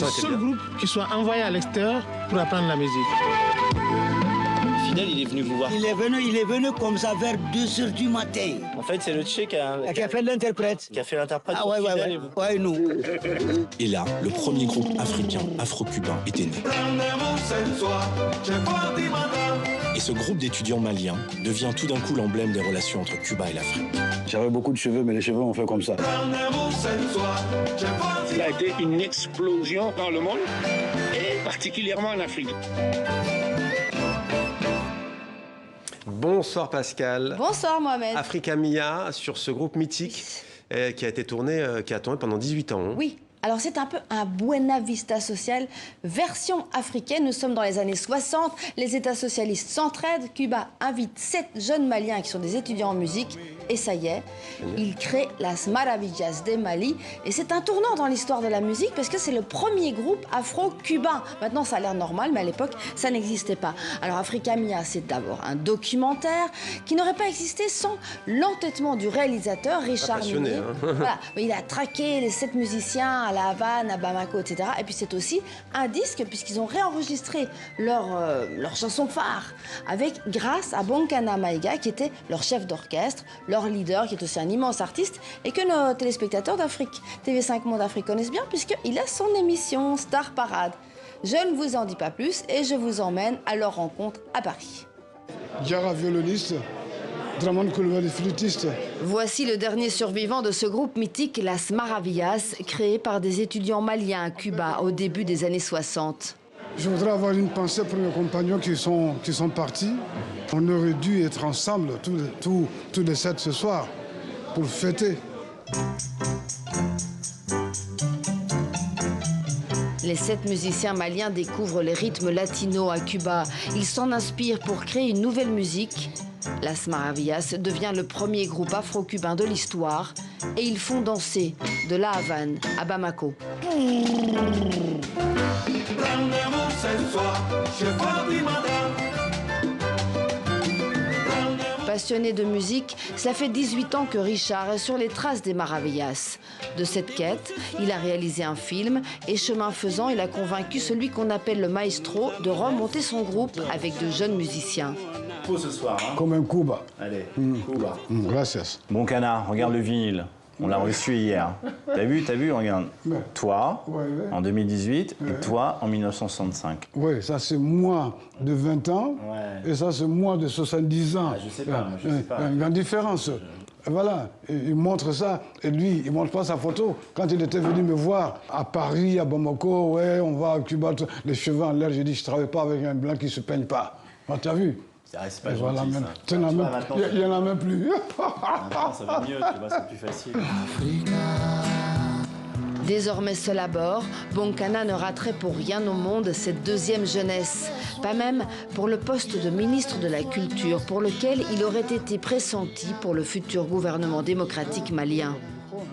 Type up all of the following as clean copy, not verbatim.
le seul groupe qui soit envoyé à l'extérieur pour apprendre la musique. Fidel, il est venu vous voir. Il est venu comme ça vers 2h du matin. En fait, c'est le Tché qui a fait l'interprète. Qui a fait l'interprète. Ah ouais, nous. Et là, le premier groupe africain afro-cubain était né. Et ce groupe d'étudiants maliens devient tout d'un coup l'emblème des relations entre Cuba et l'Afrique. J'avais beaucoup de cheveux, mais les cheveux ont fait comme ça. Ça a été une explosion dans le monde, et particulièrement en Afrique. Bonsoir Pascal. Bonsoir Mohamed. Africa Mia sur ce groupe mythique qui a tourné pendant 18 ans. Oui. Alors c'est un peu un Buena Vista social version africaine. Nous sommes dans les années 60, les États socialistes s'entraident, Cuba invite 7 jeunes Maliens qui sont des étudiants en musique et ça y est, il crée Las Maravillas de Mali et c'est un tournant dans l'histoire de la musique parce que c'est le premier groupe afro-cubain. Maintenant ça a l'air normal mais à l'époque ça n'existait pas. Alors Africa Mia c'est d'abord un documentaire qui n'aurait pas existé sans l'entêtement du réalisateur Richard Mille. Voilà, il a traqué les 7 musiciens à La Havane, à Bamako, etc. Et puis c'est aussi un disque puisqu'ils ont réenregistré leur chanson phare grâce à Bonkana Maïga qui était leur chef d'orchestre, leur leader qui est aussi un immense artiste et que nos téléspectateurs d'Afrique TV5 Monde Afrique connaissent bien puisqu'il a son émission Star Parade. Je ne vous en dis pas plus et je vous emmène à leur rencontre à Paris. Diarra violoniste, Dramane Coulibaly flûtiste. Voici le dernier survivant de ce groupe mythique, Las Maravillas, créé par des étudiants maliens à Cuba au début des années 60. Je voudrais avoir une pensée pour mes compagnons qui sont partis. On aurait dû être ensemble, tous les 7 ce soir, pour fêter. Les 7 musiciens maliens découvrent les rythmes latinos à Cuba. Ils s'en inspirent pour créer une nouvelle musique. Las Maravillas devient le premier groupe afro-cubain de l'histoire et ils font danser de La Havane à Bamako. Passionné de musique, cela fait 18 ans que Richard est sur les traces des Maravillas. De cette quête, il a réalisé un film et chemin faisant, il a convaincu celui qu'on appelle le maestro de remonter son groupe avec de jeunes musiciens. Ce soir, hein. Comme un Cuba. Allez, Cuba. Gracias. Bonkana, regarde le vinyle. On l'a reçu hier. T'as vu, regarde. Toi, en 2018, et toi, en 1965. Oui, ça c'est moi de 20 ans, et ça c'est moi de 70 ans. Ah, je sais pas. Il y a une grande différence. Voilà, il montre ça, et lui, il montre pas sa photo. Quand il était venu me voir à Paris, à Bamako, ouais, on va à Cuba, les cheveux en l'air, j'ai dit, je travaille pas avec un blanc qui se peigne pas. T'as vu? C'est pas voilà, gentil, ça. Il y en a même plus. Maintenant, ça va mieux, tu vois, c'est plus facile. Désormais seul à bord, Bonkana ne raterait pour rien au monde cette deuxième jeunesse. Pas même pour le poste de ministre de la Culture, pour lequel il aurait été pressenti pour le futur gouvernement démocratique malien.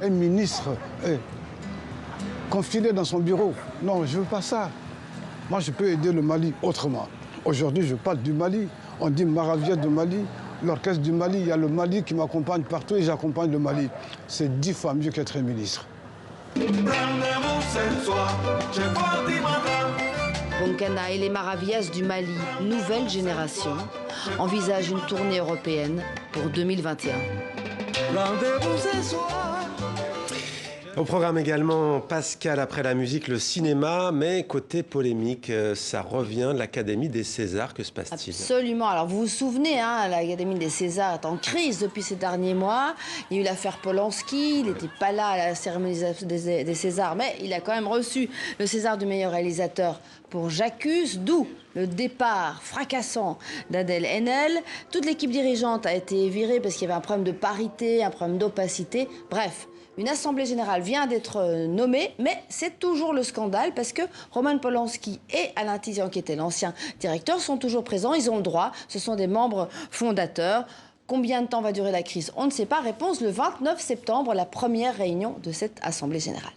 Un ministre confiné dans son bureau. Non, je veux pas ça. Moi, je peux aider le Mali autrement. Aujourd'hui, je parle du Mali. On dit Maravillas de Mali, l'orchestre du Mali. Il y a le Mali qui m'accompagne partout et j'accompagne le Mali. C'est 10 fois mieux qu'être un ministre. Bonkana et les Maravillas du Mali, nouvelle génération, envisagent une tournée européenne pour 2021. Rendez-vous ce soir. Au programme également, Pascal, après la musique, le cinéma, mais côté polémique, ça revient, l'Académie des Césars, que se passe-t-il? Absolument. Alors vous vous souvenez, hein, l'Académie des Césars est en crise depuis ces derniers mois. Il y a eu l'affaire Polanski, il n'était pas là à la cérémonie des Césars, mais il a quand même reçu le César du meilleur réalisateur pour J'accuse, d'où le départ fracassant d'Adèle Haenel. Toute l'équipe dirigeante a été virée parce qu'il y avait un problème de parité, un problème d'opacité. Bref. Une assemblée générale vient d'être nommée, mais c'est toujours le scandale parce que Roman Polanski et Alain Tisian, qui était l'ancien directeur, sont toujours présents. Ils ont le droit, ce sont des membres fondateurs. Combien de temps va durer la crise? On ne sait pas. Réponse le 29 septembre, la première réunion de cette assemblée générale.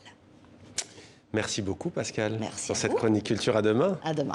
Merci beaucoup, Pascal. Merci pour cette chronique culture. À demain. À demain.